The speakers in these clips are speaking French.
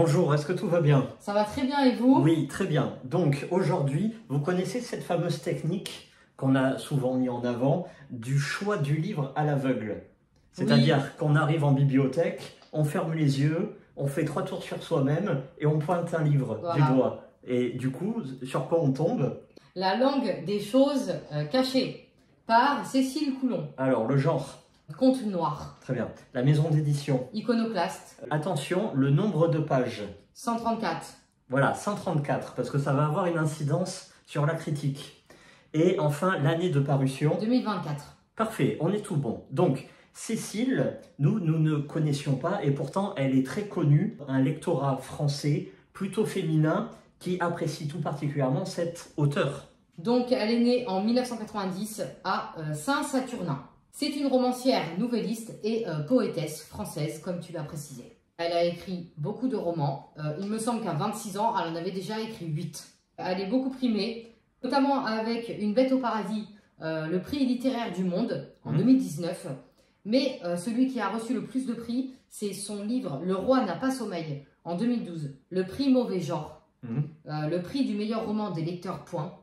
Bonjour, est-ce que tout va bien? Ça va très bien et vous? Oui, très bien. Donc aujourd'hui, vous connaissez cette fameuse technique qu'on a souvent mis en avant du choix du livre à l'aveugle. C'est-à-dire qu'on arrive en bibliothèque, on ferme les yeux, on fait 3 tours sur soi-même et on pointe un livre du doigt. Et du coup, sur quoi on tombe? La langue des choses cachées, par Cécile Coulon. Alors, le genre? Conte noir. Très bien. La maison d'édition? Iconoclaste. Attention, le nombre de pages? 134. Voilà, 134, parce que ça va avoir une incidence sur la critique. Et enfin, l'année de parution? 2024. Parfait, on est tout bon. Donc, Cécile, nous ne connaissions pas, et pourtant elle est très connue, un lectorat français plutôt féminin qui apprécie tout particulièrement cet auteur. Donc, elle est née en 1990 à Saint-Saturnin. C'est une romancière, nouvelliste et poétesse française, comme tu l'as précisé. Elle a écrit beaucoup de romans. Il me semble qu'à 26 ans, elle en avait déjà écrit 8. Elle est beaucoup primée, notamment avec Une bête au paradis, le prix littéraire du monde en 2019. Mais celui qui a reçu le plus de prix, c'est son livre Le roi n'a pas sommeil en 2012. Le prix mauvais genre. Le prix du meilleur roman des lecteurs point.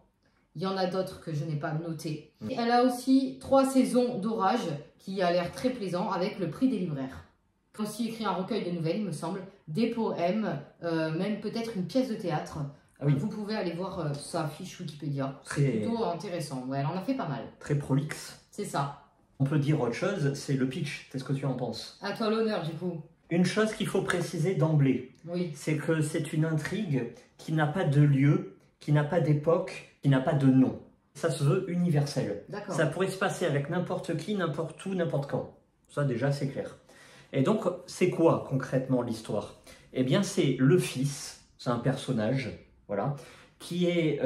Il y en a d'autres que je n'ai pas noté. Elle a aussi 3 saisons d'orage qui a l'air très plaisant avec le prix des libraires. Elle a aussi écrit un recueil de nouvelles, il me semble, des poèmes, même peut-être une pièce de théâtre. Ah oui. Vous pouvez aller voir sa fiche Wikipédia. C'est plutôt intéressant. Ouais, elle en a fait pas mal. Très prolixe. C'est ça. On peut dire autre chose, c'est le pitch. Qu'est-ce que tu en penses? À toi l'honneur, du coup. Une chose qu'il faut préciser d'emblée, c'est que c'est une intrigue qui n'a pas de lieu, qui n'a pas d'époque, qui n'a pas de nom. Ça se veut universel. Ça pourrait se passer avec n'importe qui, n'importe où, n'importe quand. Ça déjà c'est clair. Et donc c'est quoi concrètement l'histoire? Eh bien c'est le fils, c'est un personnage, voilà, qui est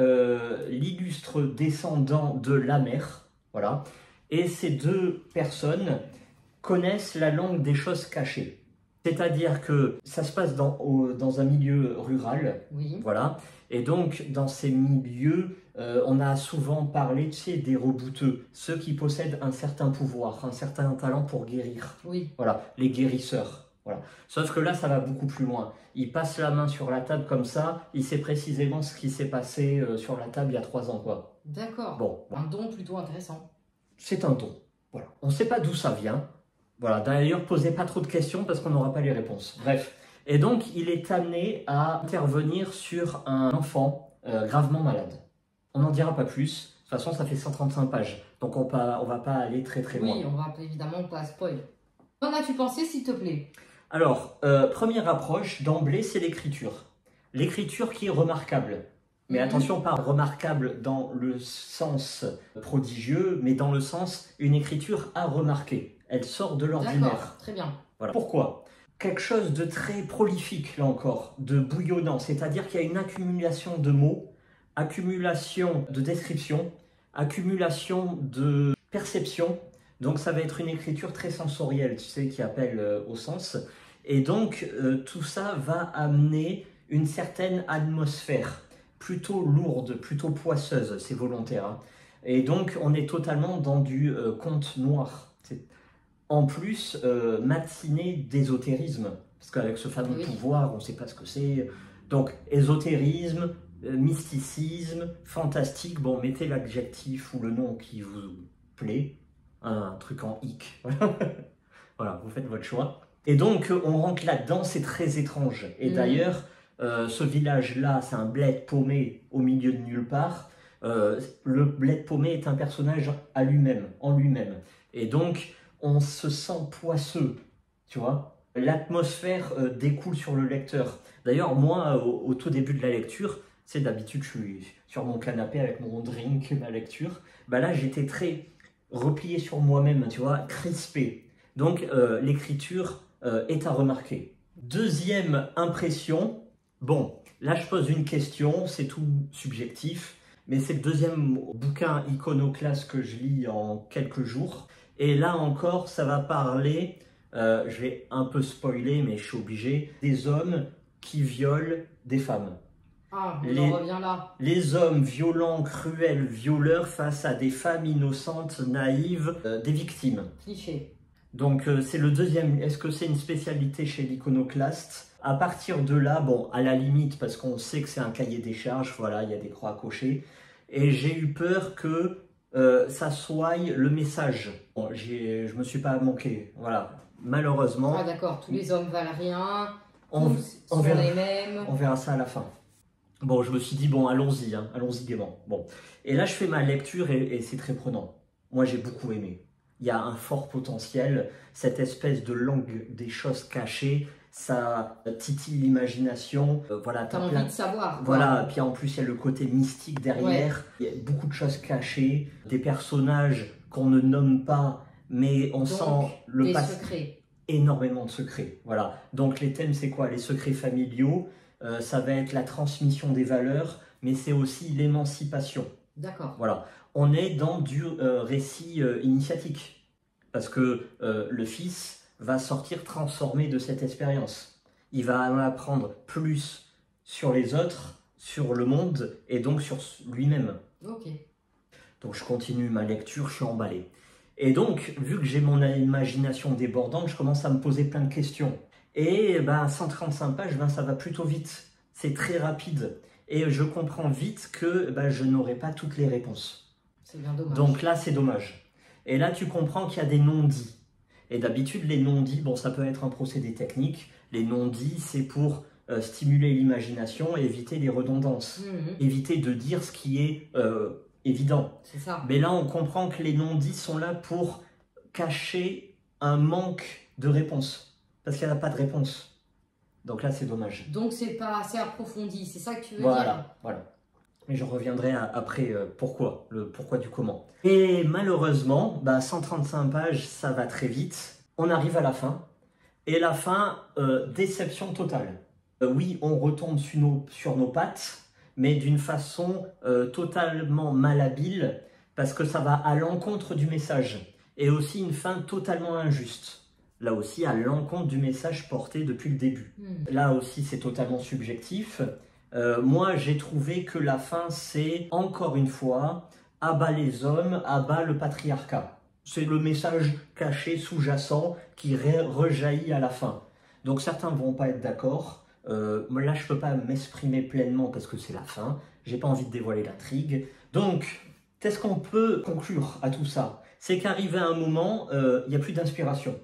l'illustre descendant de la mère, voilà. Et ces deux personnes connaissent la langue des choses cachées. C'est-à-dire que ça se passe dans un milieu rural, voilà. Et donc, dans ces milieux, on a souvent parlé, tu sais, des rebouteux, ceux qui possèdent un certain pouvoir, un certain talent pour guérir. Voilà, les guérisseurs. Voilà. Sauf que là, ça va beaucoup plus loin. Il passe la main sur la table comme ça, il sait précisément ce qui s'est passé sur la table il y a 3 ans, quoi. D'accord. Bon. Un don plutôt intéressant. C'est un don. Voilà. On ne sait pas d'où ça vient. Voilà. D'ailleurs, posez pas trop de questions parce qu'on n'aura pas les réponses. Bref. Et donc, il est amené à intervenir sur un enfant gravement malade. On n'en dira pas plus. De toute façon, ça fait 135 pages. Donc, on va pas aller très loin. Oui, on va évidemment pas spoil. Qu'en as-tu pensé, s'il te plaît? Alors, première approche, d'emblée, c'est l'écriture. L'écriture qui est remarquable. Mais attention, pas remarquable dans le sens prodigieux, mais dans le sens une écriture à remarquer. Elle sort de l'ordinaire. D'accord, très bien. Voilà. Pourquoi? Quelque chose de très prolifique, là encore, de bouillonnant. C'est-à-dire qu'il y a une accumulation de mots, accumulation de descriptions, accumulation de perceptions. Donc ça va être une écriture très sensorielle, tu sais, qui appelle au sens. Et donc tout ça va amener une certaine atmosphère, plutôt lourde, plutôt poisseuse, c'est volontaire. Hein. Et donc on est totalement dans du conte noir. En plus, matiné d'ésotérisme, parce qu'avec ce fameux pouvoir, on ne sait pas ce que c'est. Donc, ésotérisme, mysticisme, fantastique, bon, mettez l'adjectif ou le nom qui vous plaît, un truc en hic. Voilà, vous faites votre choix. Et donc, on rentre là-dedans, c'est très étrange. Et d'ailleurs, ce village-là, c'est un bled paumé au milieu de nulle part. Le bled paumé est un personnage à lui-même, en lui-même. Et donc, on se sent poisseux, tu vois. L'atmosphère découle sur le lecteur. D'ailleurs, moi, au tout début de la lecture, c'est d'habitude, je suis sur mon canapé avec mon drink, ma lecture. Bah là, j'étais très replié sur moi-même, tu vois, crispé. Donc, l'écriture est à remarquer. Deuxième impression, bon, là, je pose une question, c'est tout subjectif, mais c'est le deuxième bouquin iconoclaste que je lis en quelques jours. Et là encore, ça va parler, je vais un peu spoiler, mais je suis obligé, des hommes qui violent des femmes. Ah, on en revient là. Les hommes violents, cruels, violeurs face à des femmes innocentes, naïves, des victimes. Cliché. Donc c'est le deuxième. Est-ce que c'est une spécialité chez l'iconoclaste? À partir de là, bon, à la limite, parce qu'on sait que c'est un cahier des charges, voilà, il y a des croix à cocher. Et j'ai eu peur que ça soit le message. Bon, je me suis pas manqué, voilà. Malheureusement. Ah d'accord, tous les hommes valent rien, on, tous on sont verra, les mêmes. on verra ça à la fin. Bon, je me suis dit, bon, allons-y, hein, allons-y gaiement. Bon. Et là, je fais ma lecture et c'est très prenant. Moi, j'ai beaucoup aimé. Il y a un fort potentiel, cette espèce de langue des choses cachées, ça titille l'imagination. Voilà, T'as envie de savoir. Quoi. Voilà, puis en plus, il y a le côté mystique derrière. Ouais. Il y a beaucoup de choses cachées, des personnages qu'on ne nomme pas, mais on donc, sent le des secrets. Énormément de secrets. Voilà. Donc les thèmes, c'est quoi? Les secrets familiaux, ça va être la transmission des valeurs, mais c'est aussi l'émancipation. D'accord. Voilà. On est dans du récit initiatique, parce que le fils va sortir transformé de cette expérience. Il va en apprendre plus sur les autres, sur le monde, et donc sur lui-même. Ok. Donc je continue ma lecture, je suis emballé. Et donc, vu que j'ai mon imagination débordante, je commence à me poser plein de questions. Et 135 pages, ça va plutôt vite. C'est très rapide. Et je comprends vite que je n'aurai pas toutes les réponses. C'est bien dommage. Donc là, c'est dommage. Et là, tu comprends qu'il y a des non-dits. Et d'habitude, les non-dits, bon, ça peut être un procédé technique. Les non-dits, c'est pour stimuler l'imagination et éviter les redondances. Éviter de dire ce qui est... évident. C'est ça. Mais là, on comprend que les non-dits sont là pour cacher un manque de réponse. Parce qu'il n'y a pas de réponse. Donc là, c'est dommage. Donc, c'est pas assez approfondi. C'est ça que tu veux dire? Voilà. Mais je reviendrai après pourquoi, le pourquoi du comment. Et malheureusement, 135 pages, ça va très vite. On arrive à la fin. Et la fin, déception totale. Oui, on retombe sur nos pattes, mais d'une façon totalement malhabile, parce que ça va à l'encontre du message. Et aussi une fin totalement injuste. Là aussi, à l'encontre du message porté depuis le début. Là aussi, c'est totalement subjectif. Moi, j'ai trouvé que la fin, c'est, encore une fois, à bas les hommes, à bas le patriarcat. C'est le message caché, sous-jacent, qui rejaillit à la fin. Donc certains ne vont pas être d'accord. Là, je ne peux pas m'exprimer pleinement parce que c'est la fin. J'ai pas envie de dévoiler l'intrigue. Donc, qu'est-ce qu'on peut conclure à tout ça? C'est qu'arrivé à un moment, il n'y a plus d'inspiration.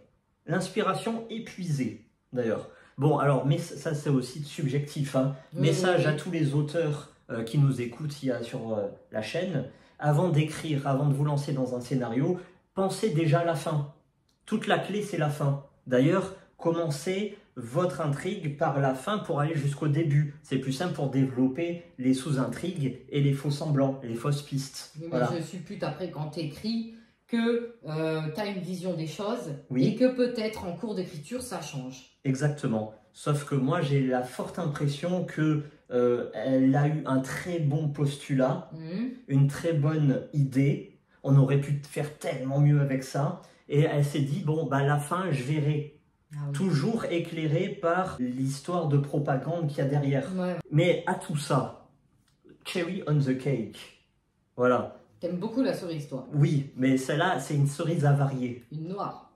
L'inspiration épuisée, d'ailleurs. Bon, alors, mais ça, c'est aussi subjectif. Hein. Message à tous les auteurs qui nous écoutent sur la chaîne. Avant d'écrire, avant de vous lancer dans un scénario, pensez déjà à la fin. Toute la clé, c'est la fin. D'ailleurs, commencez votre intrigue par la fin pour aller jusqu'au début. C'est plus simple pour développer les sous-intrigues et les faux semblants, les fausses pistes. Mais voilà. Je suppute après quand tu écris que tu as une vision des choses et que peut-être en cours d'écriture ça change. Exactement. Sauf que moi j'ai la forte impression que elle a eu un très bon postulat, une très bonne idée. On aurait pu faire tellement mieux avec ça. Et elle s'est dit, bon, la fin, je verrai. Toujours éclairé par l'histoire de propagande qu'il y a derrière. Mais à tout ça, cherry on the cake. Voilà. T'aimes beaucoup la cerise, toi? Oui, mais celle-là, c'est une cerise avariée. Une noire.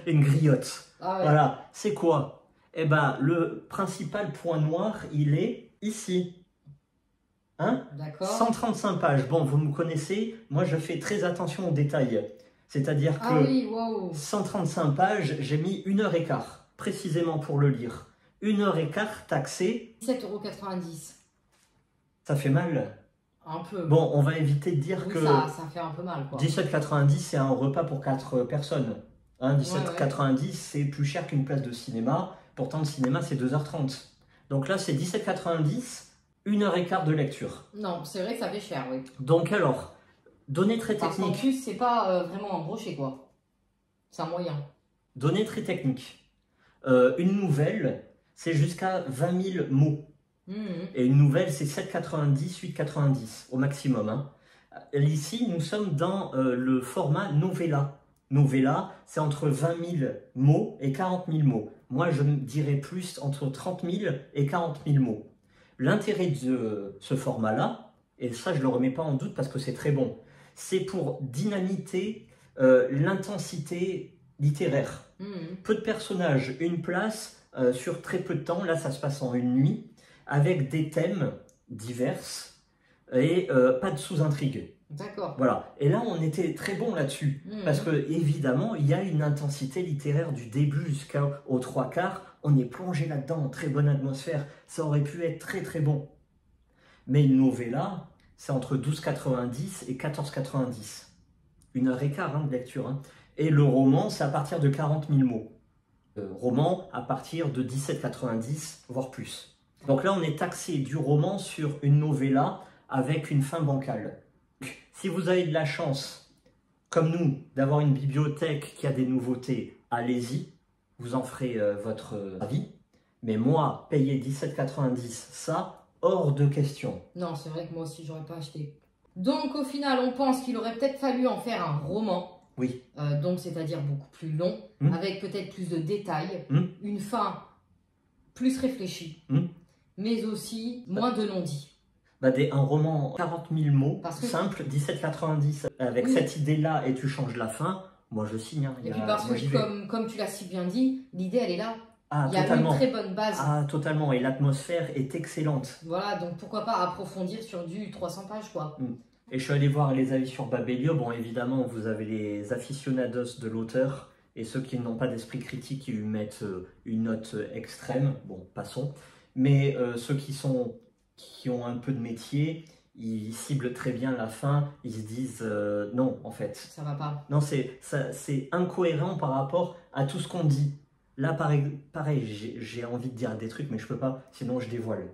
Une griotte. Ah ouais. Voilà. C'est quoi? Eh ben, le principal point noir, il est ici. Hein? D'accord. 135 pages. Bon, vous me connaissez, moi je fais très attention aux détails. C'est-à-dire que 135 pages, j'ai mis 1h15, précisément pour le lire. 1h15 taxé. 17,90 €. Ça fait mal. Un peu. Bon, on va éviter de dire que... Ça fait un peu mal, quoi. 17,90 €, c'est un repas pour 4 personnes. Hein, 17,90 €, c'est plus cher qu'une place de cinéma. Pourtant, le cinéma, c'est 2h30. Donc là, c'est 17,90 €, 1h15 de lecture. Non, c'est vrai que ça fait cher, oui. Donc alors... Données très techniques. Parce qu'en plus, c'est pas vraiment un brochet, quoi. C'est un moyen. Données très techniques. Une nouvelle, c'est jusqu'à 20 000 mots. Et une nouvelle, c'est 7,90, 8,90 au maximum. Hein. Ici, nous sommes dans le format novella. Novella, c'est entre 20 000 mots et 40 000 mots. Moi, je dirais plus entre 30 000 et 40 000 mots. L'intérêt de ce format-là, et ça, je ne le remets pas en doute parce que c'est très bon, c'est pour dynamiter l'intensité littéraire. Mhm. Peu de personnages, une place sur très peu de temps. Là, ça se passe en une nuit, avec des thèmes divers et pas de sous-intrigue. D'accord. Voilà. Et là, on était très bon là-dessus. Mhm. Parce que, évidemment, il y a une intensité littéraire du début jusqu'aux trois quarts. On est plongé là-dedans, en très bonne atmosphère. Ça aurait pu être très très bon. Mais une novella, c'est entre 12,90 et 14,90. 1 h 15 de lecture. Hein. Et le roman, c'est à partir de 40 000 mots. Roman à partir de 17,90, voire plus. Donc là, on est taxé du roman sur une novella avec une fin bancale. Si vous avez de la chance, comme nous, d'avoir une bibliothèque qui a des nouveautés, allez-y, vous en ferez votre avis. Mais moi, payer 17,90, ça, hors de question. Non, c'est vrai que moi aussi, j'aurais pas acheté. Donc, au final, on pense qu'il aurait peut-être fallu en faire un roman. Oui. Donc, c'est-à-dire beaucoup plus long, avec peut-être plus de détails, une fin plus réfléchie, mais aussi moins de non-dits. Un roman 40 000 mots, Parce que... simple, 17,90, avec cette idée-là et tu changes la fin, moi je signe. Hein, et puis parce que, comme tu l'as si bien dit, l'idée elle est là. Ah, il y a une très bonne base. Ah, totalement, et l'atmosphère est excellente. Voilà, donc pourquoi pas approfondir sur du 300 pages, quoi. Et je suis allé voir les avis sur Babelio. Bon, évidemment, vous avez les aficionados de l'auteur et ceux qui n'ont pas d'esprit critique qui lui mettent une note extrême. Bon, passons. Mais ceux qui ont un peu de métier, ils ciblent très bien la fin. Ils se disent non, en fait. Ça va pas. Non, c'est incohérent par rapport à tout ce qu'on dit. Là, pareil, j'ai envie de dire des trucs, mais je peux pas, sinon je dévoile.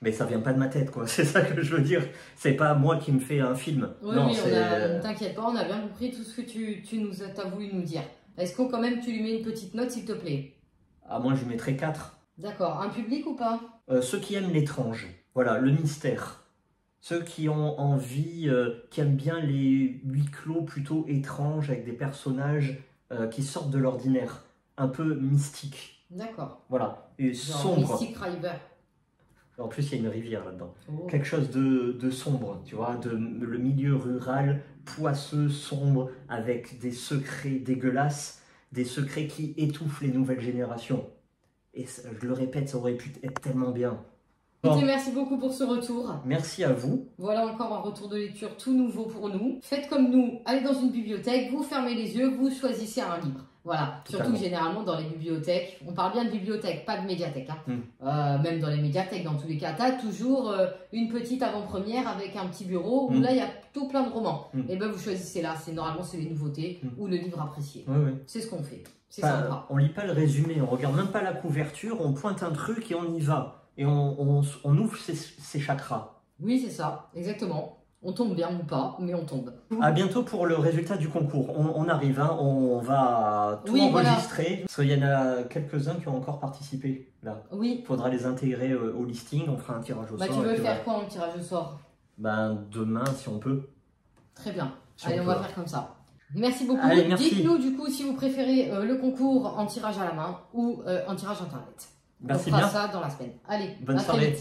Mais ça vient pas de ma tête, quoi. C'est ça que je veux dire. C'est pas moi qui me fais un film. Oui, non, ne t'inquiète pas, on a bien compris tout ce que tu as voulu nous dire. Est-ce que quand même tu lui mets une petite note, s'il te plaît? Ah, moi, je lui mettrais 4. D'accord. Un public ou pas? Ceux qui aiment l'étrange. Voilà, le mystère. Ceux qui ont envie, qui aiment bien les huis clos plutôt étranges, avec des personnages qui sortent de l'ordinaire. Un peu mystiques. D'accord. Voilà. Et genre sombre. Mystic River. En plus, il y a une rivière là-dedans. Oh. Quelque chose de sombre, tu vois, le milieu rural, poisseux, sombre, avec des secrets dégueulasses, des secrets qui étouffent les nouvelles générations. Et ça, je le répète, ça aurait pu être tellement bien. Écoutez, merci beaucoup pour ce retour. Merci à vous. Voilà encore un retour de lecture tout nouveau pour nous. Faites comme nous, allez dans une bibliothèque, vous fermez les yeux, vous choisissez un livre. Voilà, Totalement. Surtout généralement dans les bibliothèques, on parle bien de bibliothèque, pas de médiathèque. Hein. Même dans les médiathèques, dans tous les cas, tu as toujours une petite avant-première avec un petit bureau où là il y a tout plein de romans. Et ben vous choisissez là, normalement c'est les nouveautés ou le livre apprécié. Oui. C'est ce qu'on fait, c'est sympa. On lit pas le résumé, on regarde même pas la couverture, on pointe un truc et on y va. Et on ouvre ses chakras. Oui, c'est ça, exactement. On tombe bien ou pas, mais on tombe. À bientôt pour le résultat du concours. On arrive, hein, on va tout enregistrer. Voilà. Parce qu'il y en a quelques-uns qui ont encore participé. Là. Oui. Il faudra les intégrer au listing, on fera un tirage au sort. Tu veux faire quoi en tirage au sort? Demain, si on peut. Très bien. Allez, on va faire comme ça. Merci beaucoup. Dites-nous du coup si vous préférez le concours en tirage à la main ou en tirage internet. Merci on fera bien. ça dans la semaine. Allez, bonne soirée.